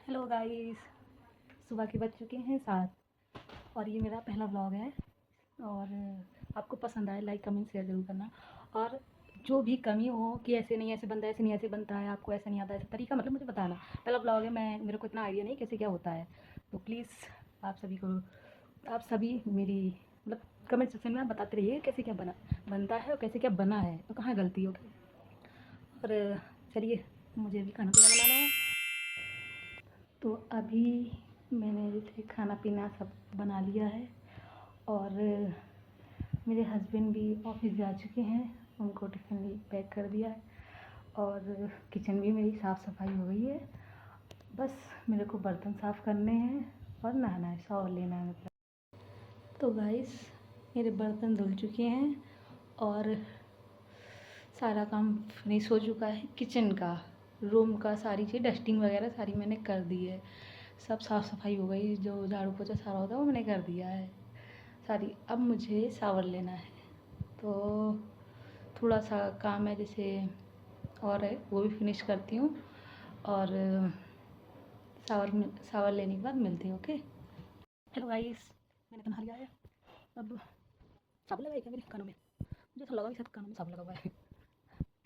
Hello guys, सुबह के बज चुके हैं 7 और ये मेरा पहला व्लॉग है। और आपको पसंद आए लाइक कमेंट शेयर ज़रूर करना। और जो भी कमी हो कि ऐसे नहीं ऐसे बनता है, ऐसे नहीं ऐसे बनता है, आपको ऐसा नहीं आता ऐसा तरीका, मतलब मुझे बताना। पहला व्लॉग है, मेरे को इतना आइडिया नहीं कैसे क्या होता है। तो प्लीज़ आप सभी मेरी मतलब कमेंट सेक्शन में आप बताते रहिए कैसे क्या बनता है और कैसे क्या बना है और कहाँ गलती होगी। और चलिए, मुझे भी खाना पीना बनाना है। तो अभी मैंने जैसे खाना पीना सब बना लिया है। और मेरे हस्बैंड भी ऑफिस जा चुके हैं, उनको टिफ़िन भी पैक कर दिया है। और किचन भी मेरी साफ़ सफाई हो गई है। बस मेरे को बर्तन साफ़ करने हैं और नहाना है, शॉवर लेना है मतलब। तो गाइस, मेरे बर्तन धुल चुके हैं और सारा काम फिनिश हो चुका है। किचन का, रूम का, सारी चीज़ डस्टिंग वगैरह सारी मैंने कर दी है। सब साफ़ सफाई हो गई, जो झाड़ू पोछा सारा होता है वो मैंने कर दिया है सारी। अब मुझे शावर लेना है, तो थोड़ा सा काम है जैसे और है, वो भी फिनिश करती हूँ। और शावर लेने के बाद मिलती हूँ। ओके, हेलो गाइस, मैंने तो नहा लिया है। अब साबुन लगाई क्या मेरे कानों में? मुझे ऐसा लगा कि शायद कानों में साबुन लगा हुआ है।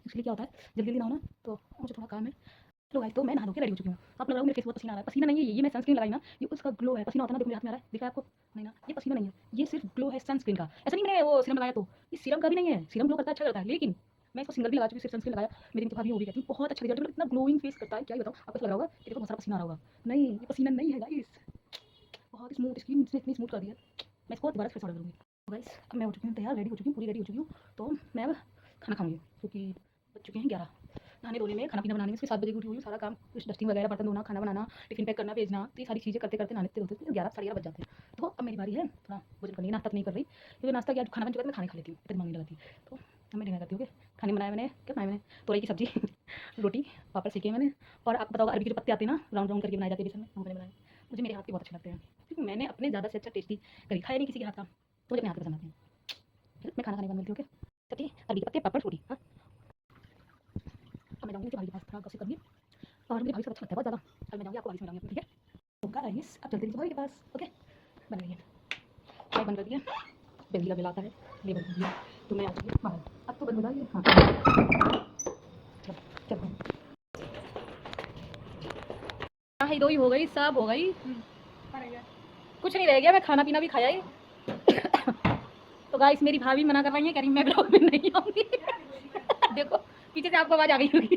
एक्चुअली क्या होता है, जल्दी जल्दी नहाओ ना तो मुझे थोड़ा काम है। हेलो गाइस, तो मैं नहा धो के रेडी हो चुकी हूँ। आप लग रहा है मेरे फेस बहुत पसीना आ रहा है। पसीना नहीं है ये मैं सनस्क्रीन लगाई ना, ये उसका ग्लो है। पसीना होता है ना, देखो मेरे हाथ में आ रहा है, दिखा है आपको? नहीं ना, ये पसीना नहीं है, ये सिर्फ ग्लो है सनस्क्रीन का। ऐसा नहीं मैंने वो सीरम लगाया, तो ये सीरम का भी नहीं है। सीरम ग्लो करता है, अच्छा करता है, लेकिन मैं इसको सिंगल भी लगा चुकी हूँ, सिर्फ सनस्क्रीन लगाया। मेरी तो भाभी वो भी कहती है बहुत अच्छा रिजल्ट, मतलब इतना ग्लोइंग फेस करता है, क्या ही बताऊँ आपको। लग रहा होगा कि देखो बहुत सारा पसीना आ रहा होगा, नहीं ये पसीना नहीं है गाइस। बहुत स्मूथ स्किन, इसने इतनी स्मूथ कर दिया। मैं इसको दोबारा फिर से ऑर्डर करूँगी। तो गाइस, अब मैं हो चुकी हूँ तैयार, रेडी हो चुकी हूँ, पूरी रेडी हो चुकी हूँ। तो मैं अब खाना खाऊँगी क्योंकि बज चुके हैं 11। नहाने धोने में, खाना पीना बनाने में, इसके 7 बजे की उठी हुई हूँ। सारा काम कुछ डस्टिंग वगैरह, बर्तन धोना, खाना बनाना, टिफिन पैक करना, भेजना, तो ये सारी चीज़ें करते करते नहाते धोते 11 साढ़े 11 बज जाते हैं। तो अब मेरी बारी है थोड़ा भोजन करने की। नाश्ता तो नहीं कर रही क्योंकि नाश्ता क्या, खाना बन चुका है, मैं खाने खा लेती हूँ, इतनी मांगने लगाती। तो अब मैं डिनर करती हूँ। खाने बनाया मैंने, क्या बनाया मैंने, तोरई की सब्जी रोटी, पापड़ सेके मैंने। और आपको बताओ, अरबी के जो पत्ते आते हैं ना, राउंड राउंड करके बनाए जाते हैं बेसन में, वो मैंने बनाए। मुझे मेरे हाथ के बहुत अच्छे लगते हैं क्योंकि मैंने अपने ज़्यादा से अच्छा टेस्टी कभी खाया नहीं किसी के हाथ का, तो मुझे अपने हाथ के पसंद आते हैं। चलो, मैं खाना खाने के बाद मिलती हूँ। ओके, सब्जी, अरबी के पत्ते, पापड़, रोटी। हाँ, अब मैं जाऊँगी नीचे भाभी के पास, थोड़ा गॉसिप करूँगी। और मुझे भाभी से अच्छा लगता है बहुत ज़्यादा। अब मैं जाऊँगी, आपको भाभी से मिलाऊँगी, ठीक है? तो गाइस, अब चलते नीचे भाभी के पास। ओके, बन गई है चाय, बंद कर दिया। बिजली का बिल आता है, ये बंद कर दिया। तो मैं आ चुकी हूँ बाहर। अब तो बंद हो जाएगी। हाँ, चलो चलते हैं। हाँ, दो ही हो गई, सब हो गई, कुछ नहीं रह गया। मैं खाना पीना भी खाया ही। तो गाइस, मेरी भाभी मना कर रही है, कह रही मैं ब्लॉग में नहीं आऊँगी। देखो पीछे से आपको आवाज़ आ गई होगी।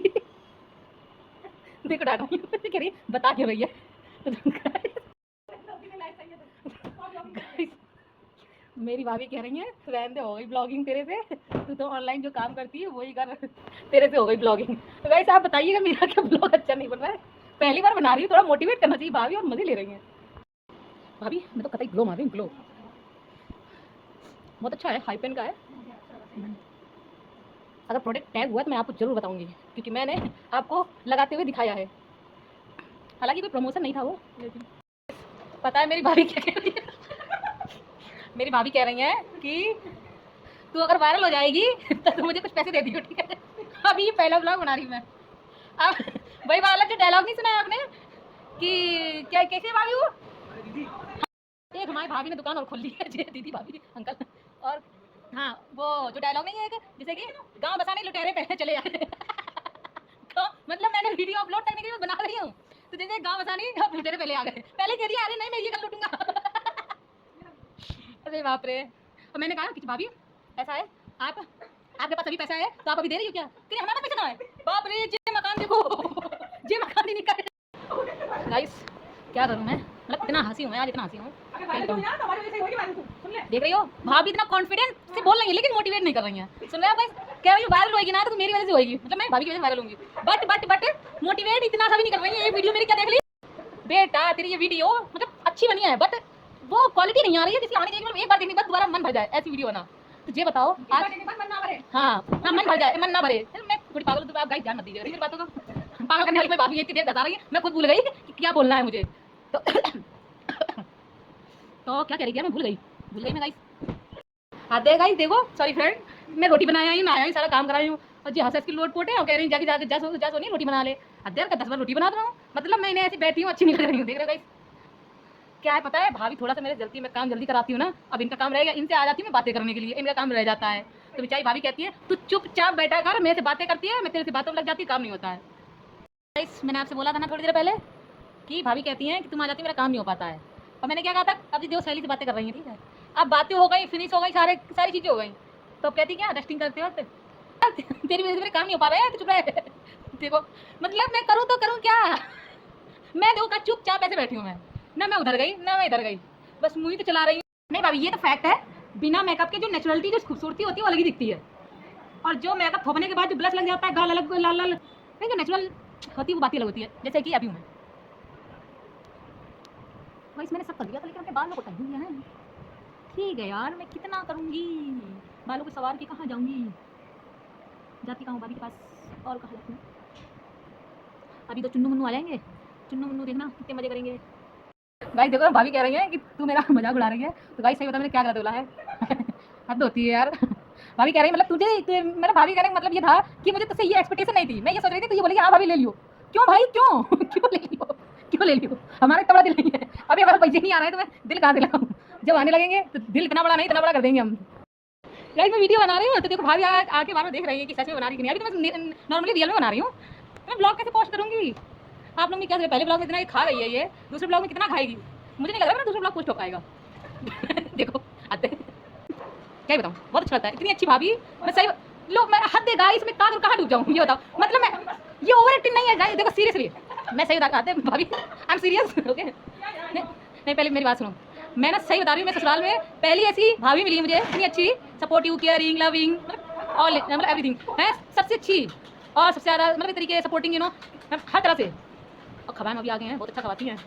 देखो डाटा कह रही बता क्यों रही है। Guys, मेरी भाभी कह रही है रहने दे, हो गई ब्लॉगिंग तेरे से, तू तो ऑनलाइन जो काम करती है वही कर, तेरे से हो गई ब्लॉगिंग। तो गाइस, आप बताइएगा मेरा क्या ब्लॉग अच्छा नहीं बन रहा है? पहली बार बना रही हूँ, थोड़ा मोटिवेट करना चाहिए भाभी, और मजे ले रही हैं भाभी। मैं तो कतई ग्लो मार रही हूँ, ग्लो बहुत अच्छा है, हाई पेन का है। अगर प्रोडक्ट टैग हुआ तो मैं आपको जरूर बताऊंगी क्योंकि मैंने आपको लगाते हुए दिखाया है। हालांकि कोई प्रमोशन नहीं था वो, लेकिन पता है मेरी भाभी क्या कह रही है? मेरी भाभी कह रही है कि तू अगर वायरल हो जाएगी तो तू मुझे कुछ पैसे दे दियो, ठीक है? अभी ये पहला ब्लॉग बना रही हूँ मैं। अब वही वाला जो डायलॉग नहीं सुना है आपने कि क्या, कैसे भाभी वो, एक हमारी भाभी ने दुकान और खोल ली है, दीदी भाभी अंकल। और हाँ, वो जो डायलॉग नहीं है एक, जैसे कि गांव बसाने लुटेरे पहले चले जाते। तो मतलब मैंने वीडियो अपलोड करने के लिए बना रही हूँ, तो जैसे गांव बसाने अब लुटेरे पहले आ गए, पहले कह दिया अरे नहीं मैं ये कर लूटूंगा। अरे बाप रे। और मैंने कहा कि भाभी ऐसा है, आप आपके पास अभी पैसा है तो आप अभी दे रही हो क्या? कि हमारा पैसा ना है। बाप रे, ये मकान देखो, ये मकान ही निकल। गाइस, क्या करूं मैं, मतलब इतना हंसी हूं मैं आज, इतना हंसी हूं। देख रही हो भाभी इतना कॉन्फिडेंस से बोल रही है लेकिन मोटिवेट नहीं कर रही है। सुन रहे हो गाइस, कह रही हो वायरल होगी ना तो मेरी वजह से होगी, मतलब मैं भाभी की वजह से वायरल होंगी। बट मोटिवेट इतना सा भी नहीं कर रही है। ये वीडियो मेरी क्या देख ली बेटा, तेरी ये वीडियो मतलब अच्छी बनी है बट वो क्वालिटी नहीं आ रही है जिसकी आनी चाहिए। एक बार देखने के बाद दोबारा मन भर जाए, ऐसी वीडियो बना। तो ये बताओ आज, हाँ हाँ मन भर जाए, मन ना भरे। मैं थोड़ी पागल, तो आप गाइस ध्यान मत दीजिएगा मेरी बातों का। पागल करने वाली कोई भाभी इतनी देर बता रही है, मैं खुद भूल गई कि क्या बोलना है मुझे। तो तो क्या कह रही थी मैं भूल गई मैं गाइस। आते हैं गाइस, देखो सॉरी फ्रेंड, मैं रोटी बनाया ही नहाया ही सारा काम कराई हूँ। और जी हंस की लोट पोटे और कह रही जाके जाके जा सोनी रोटी बना ले। अद्यार का 10 बार रोटी बना रहा हूँ, मतलब मैं इन्हें ऐसी बैठी हूँ अच्छी नहीं लग रही हूँ, देख रहे हो गाइस। क्या है पता है, भाभी थोड़ा सा मेरे जल्दी में काम जल्दी कराती हूँ ना, अब इनका काम रहेगा, इनसे आ जाती हूँ मैं बातें करने के लिए, इनका काम रह जाता है। तो बेचारी भाभी कहती है तू चुपचाप बैठा कर, मेरे से बातें करती है, मैं तेरे से बातों में लग जाती, काम नहीं होता है। गाइस मैंने आपसे बोला था ना थोड़ी देर पहले कि भाभी कहती हैं कि तुम आ जाती मेरा काम नहीं हो पाता है, और मैंने क्या कहा था, अभी देखो सहेली से बातें कर रही हैं, ठीक है, अब बातें हो गई, फिनिश हो गई, सारी चीज़ें हो गई, तो अब कहती क्या डस्टिंग करते वक्त तेरी वजह से मेरे काम नहीं हो पा रहा है, तो चुप रहे। देखो मतलब मैं करूँ तो करूँ क्या, मैं देखो का चुपचाप ऐसे बैठी हूँ मैं, ना मैं उधर गई ना मैं इधर गई, बस मुँह ही तो चला रही हूँ। नहीं भाभी ये तो फैक्ट है, बिना मेकअप के जो नेचुरलिटी जो खूबसूरती होती है वो अलग ही दिखती है, और जो मेकअप थोपने के बाद जो ब्लश लग जाता है, गाल अलग लाल लाल, नहीं जो नेचुरल होती है वो बात ही अलग होती है, जैसे कि अभी हूँ मैं। वैसे मैंने सब कर दिया था, लेकिन अपने बालों को टाइम दिया है। ठीक है यार, मैं कितना करूँगी, बालों को सवार के कहाँ जाऊँगी, जाती कहाँ भाभी के पास, और कहाँ जाती हूँ। अभी तो चुन्नू मुन्नू आ जाएंगे, चुन्नू मुन्नू देखना कितने मजे करेंगे। गाइस देखो भाभी कह रही है कि तू मेरा मजाक उड़ा रही है, तो गाइस सही बता मैंने क्या गलत बोला है। हद होती है यार। भाभी कह रही है मतलब मतलब भाभी कहने का मतलब ये था कि मुझे तुझसे ये एक्सपेक्टेशन नहीं थी, मैं ये सोच रही थी तो ये बोलेगी हाँ भाभी ले लियो। क्यों भाई क्यों क्यों ले लियो, क्यों ले लियो, हमारा इतना बड़ा दिल नहीं है, अभी हमारे पैसे नहीं आ रहे हैं तो मैं दिल कहाँ से लाऊं, जब आने लगेंगे तो दिल इतना बड़ा नहीं इतना बड़ा कर देंगे हम। गाइस मैं वीडियो बना रही हूँ तो देखो भाभी आके बार देख रही है कि सच में बना रही कि नहीं, अभी तो मैं नॉर्मली रियल में बना रही हूँ, मैं ब्लॉग कैसे पोस्ट करूँगी। आप लोग ने क्या पहले ब्लॉग में इतना खा गई है, ये दूसरे ब्लॉग में कितना खाएगी, मुझे नहीं लग रहा मेरा दूसरा ब्लॉग पोस्ट हो पाएगा। देखो आते क्या बताऊँ, बहुत अच्छा लगता है, इतनी अच्छी भाभी, मैं सही लोग मैं हद देगा इसमें कहाँ डूब जाऊँ, ये बताओ मतलब मैं ये ओवर एक्टिंग नहीं है गाइस, देखो सीरियसली मैं सही बता आते भाभी, आई एम सीरियस ओके। नहीं पहले मेरी बात सुनो, मैं ना सही बता रही हूँ, मैं ससुराल में पहली ऐसी भाभी मिली मुझे इतनी अच्छी, सपोर्टिव केयरिंग लविंग मतलब एवरीथिंग, है सबसे अच्छी और सबसे ज़्यादा मतलब तरीके सपोर्टिंग यू नो हर तरह से, और खबान अभी आ गए हैं, बहुत अच्छा खवाती हैं,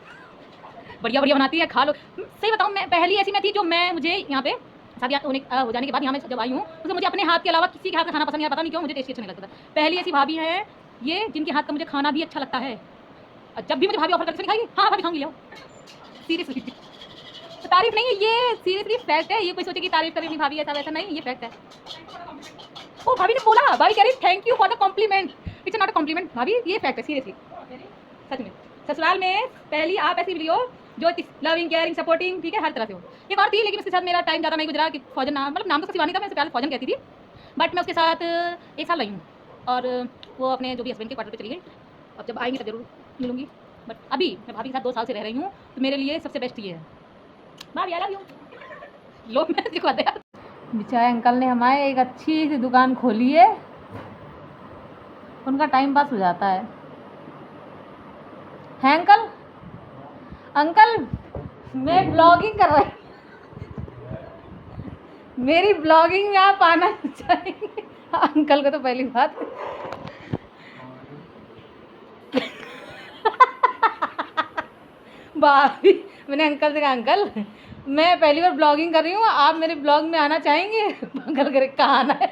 बढ़िया बढ़िया बनाती है, खा लो। सही बताऊँ मैं पहली ऐसी मैं थी जो मैं मुझे यहाँ पे शादी हो जाने के बाद यहाँ मैं जब आई हूँ तो मुझे अपने हाथ के अलावा किसी के हाथ का खाना पसंद नहीं, पता नहीं क्यों मुझे टेस्टी अच्छा नहीं लगता था। पहली ऐसी भाभी है ये जिनके हाथ का मुझे खाना भी अच्छा लगता है, जब भी मुझे भाभी ऑफर करके खाएगी हाँ भाभी खाऊंगी लो, सीरियसली तारीफ नहीं है ये, सीरियसली फैक्ट है, ये कोई सोचे कि तारीफ करेगी भाभी ऐसा वैसा नहीं, ये फैक्ट है। ओ भाभी ने बोला, भाभी कह रही thank you for the compliment, it's not a compliment भाभी, ये फैक्ट है सीरियसली सच में। ससुराल में पहली आप ऐसी मिली हो जो लविंग केयरिंग सपोर्टिंग, ठीक है हर तरह से हो। एक और थी लेकिन उसके साथ मेरा टाइम ज़्यादा नहीं गुजरा, कि फौजन नाम मतलब नाम तो शिवानी था, मैं पहले फौजन कहती थी, बट मैं उसके साथ 1 साल रही हूँ, और वो अपने जो भी हस्बैंड के क्वार्टर पे चली गई, अब जब आएंगी तब जरूर मिलूंगी, बट अभी मैं भाभी के साथ 2 साल से रह रही हूँ, तो मेरे लिए सबसे बेस्ट ये है भाभी, आई लव यू। लोग मैं दिखाते यार, बेचारे अंकल ने हमारे एक अच्छी सी दुकान खोली है, उनका टाइम पास हो जाता है अंकल। अंकल मैं ब्लॉगिंग कर रही, मेरी ब्लॉगिंग में आप आना चाहेंगे। अंकल को तो पहली बात भाभी मैंने अंकल से कहा अंकल मैं पहली बार ब्लॉगिंग कर रही हूँ, आप मेरे ब्लॉग में आना चाहेंगे। अंकल करे कहाँ आना है,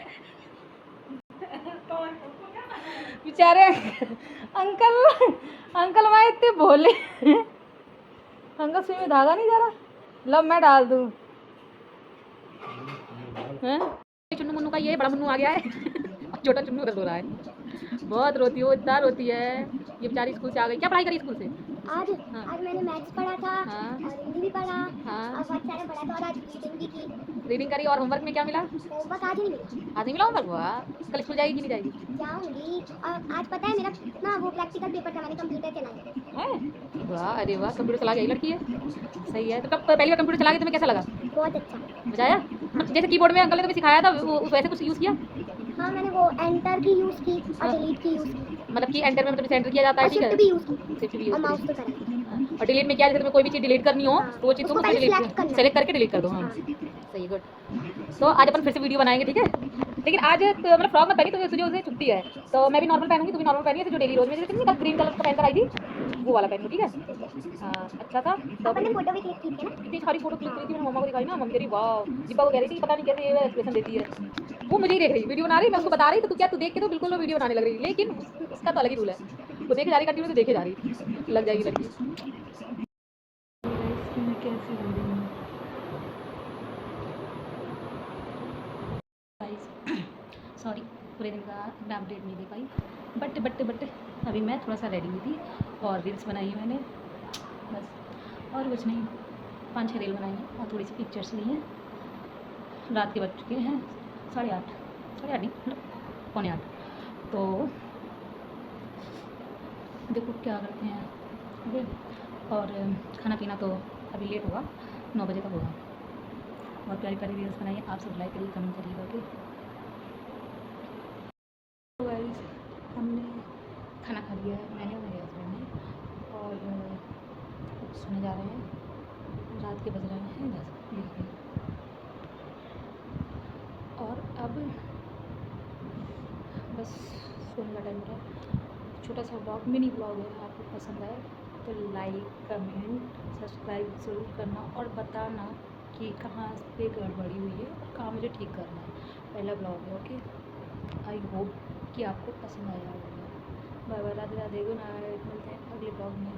बेचारे अंकल अंकल वहाँ इतने भोले, अंकल सुई में धागा नहीं जा रहा, लब मैं डाल दूँ चुन्नू मुन्नू का ये बड़ा मुन्नू आ गया है छोटा चुन्नू उधर रो रहा है, बहुत रोती है वो, इतना रोती है, ये बेचारी स्कूल से आ गई। क्या पढ़ाई करी स्कूल से आज? हाँ। आज मैंने मैथ्स पढ़ा था, हाँ। और हिंदी भी पढ़ा, हाँ। और बहुत सारा पढ़ा था, और आज रीडिंग भी की। रीडिंग करी, और होमवर्क में क्या मिला? होमवर्क आज ही नहीं मिला। आज नहीं मिला होमवर्क, वाह, कल स्कूल जाएगी कि नहीं जाएगी? जाऊंगी, और आज पता है मेरा ना वो प्रैक्टिकल पेपर था, मैंने कंप्यूटर चलाया है, वाह अरे वाह, कंप्यूटर चला गई लड़की है, सही है। तो कब पहली बार कंप्यूटर चला के तुम्हें कैसा लगा? बहुत अच्छा मजा आया? जैसे कीबोर्ड में अंकल ने तुम्हें सिखाया था वो वैसे कुछ यूज़ किया? हाँ मैंने वो एंटर की यूज़ की और डिलीट की यूज़ की, मतलब कि एंटर में मतलब एंटर किया जाता है, ठीक है, शिफ्ट भी यूज़ की, शिफ्ट भी और यूज़ माउस करी, तो करा। और डिलीट में क्या, जैसे तुम्हें कोई भी चीज़ डिलीट करनी हो तो वो चीज़ तुम उसमें डिलीट सेलेक्ट करके डिलीट कर दो। हाँ सही, गुड। तो आज अपन फिर से वीडियो बनाएंगे, ठीक है, लेकिन आज तो मतलब फ्रॉक में पहनी तो तुझे उसे छुट्टी है, तो मैं भी नॉर्मल पहनूंगी, तू भी नॉर्मल पहनी है, जो डेली रोज में जैसे कल ग्रीन कलर का पहन कर आई थी वो वाला पहन लो, ठीक है। हाँ अच्छा था। तो मैंने फोटो भी क्लिक की थी ना, इतनी सारी फोटो क्लिक करी थी, मैंने मम्मा को दिखाई ना, मम्मी कह रही वाह, जिब्बा को कह रही थी पता नहीं कैसे ये एक्सप्रेशन देती है, वो मुझे ही देख रही वीडियो बना रही, मैं उसको बता रही तो तू क्या तू देख के तो बिल्कुल वो वीडियो बनाने लग रही, लेकिन उसका तो अलग ही रूल है, वो देखे जा रही कंटिन्यू, तो देखे जा रही, लग जाएगी लड़की। सॉरी पूरे दिन का मैं अपडेट नहीं दे पाई, बट अभी मैं थोड़ा सा रेडी हुई थी और रील्स बनाई है मैंने, बस और कुछ नहीं। 5-6 रील बनाई हैं और थोड़ी सी पिक्चर्स ली हैं। रात के बज चुके हैं 8:30, 8:30 नहीं मतलब 7:45। तो देखो क्या करते हैं। ओके, और खाना पीना तो अभी लेट होगा, 9 बजे तक होगा। और प्यारी प्यारी रील्स बनाइए, आप सब लाइक करिए, कमेंट करिएगा। ओके, तो गाइस हमने खाना खा लिया है, मैंने और मेरे हस्बैंड ने, और सोने जा रहे हैं। रात के बज रहे हैं 10 बिल्कुल। और अब बस सोने का टाइम हो रहा है। छोटा सा ब्लॉग, मिनी ब्लॉग है, आपको पसंद आए तो लाइक कमेंट सब्सक्राइब ज़रूर करना और बताना कि कहाँ पे गड़बड़ी हुई है और कहाँ मुझे ठीक करना है। पहला ब्लॉग है। ओके, आई होप कि आपको पसंद आया होगा। Bye bye, Radhe Radhe, good night, मिलते हैं अगले ब्लॉग में।